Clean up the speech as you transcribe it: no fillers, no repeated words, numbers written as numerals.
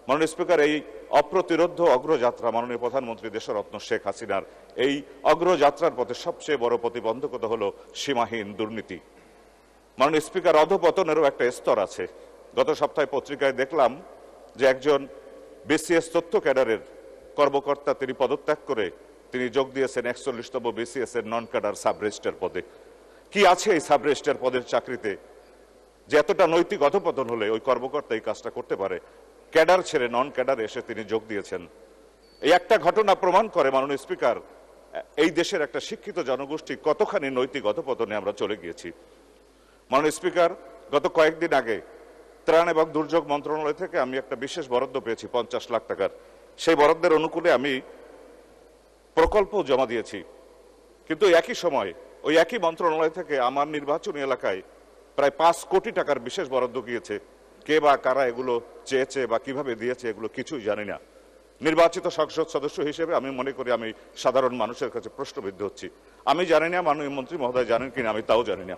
মাননীয় স্পিকার, এই অপ্রতিরোধ্য অগ্রযাত্রা মাননীয় প্রধানমন্ত্রী দেশরত্ন শেখ হাসিনার এই অগ্রযাত্রার পথে সবচেয়ে বড় প্রতিবন্ধকতা হলো সীমাহীন দুর্নীতি। মাননীয় স্পিকার, অধঃপতনেরও একটা স্তর আছে। গত সপ্তাহে পত্রিকায় দেখলাম যে একজন বিসিএস তথ্য ক্যাডারের কর্মকর্তা তিনি পদত্যাগ করে তিনি যোগ দিয়েছেন ৪১তম বিসিএস এর নন ক্যাডার সাব রেজিস্ট্রার পদে। কি আছে এই সাব রেজিস্ট্রার পদের চাকরিতে যে এতটা নৈতিক অধঃপতন হলে ওই কর্মকর্তা এই কাজটা করতে পারে? ক্যাডার ছেড়ে নন ক্যাডার এসে তিনি যোগ দিয়েছেন। এই একটা ঘটনা প্রমাণ করে মাননীয় স্পিকার, এই দেশের একটা শিক্ষিত জনগোষ্ঠী কতখানি নৈতিক অধঃপতনে আমরা চলে গিয়েছি। মাননীয় স্পিকার, গত কয়েকদিন আগে ত্রাণ এবং দুর্যোগ মন্ত্রণালয় থেকে আমি একটা বিশেষ বরাদ্দ পেয়েছি ৫০ লাখ টাকার। সেই বরাদ্দের অনুকূলে আমি প্রকল্প জমা দিয়েছি, কিন্তু একই সময় ওই একই মন্ত্রণালয় থেকে আমার নির্বাচনী এলাকায় প্রায় ৫ কোটি টাকার বিশেষ বরাদ্দ গিয়েছে। কে বা কারা এগুলো চেয়েছে বা কিভাবে দিয়েছে এগুলো কিছুই জানি না। নির্বাচিত সংসদ সদস্য হিসেবে আমি মনে করি আমি সাধারণ মানুষের কাছে প্রশ্নবিদ্ধ হচ্ছি। আমি জানি না মাননীয় মন্ত্রী মহোদয় জানেন কিনা, আমি তাও জানি না।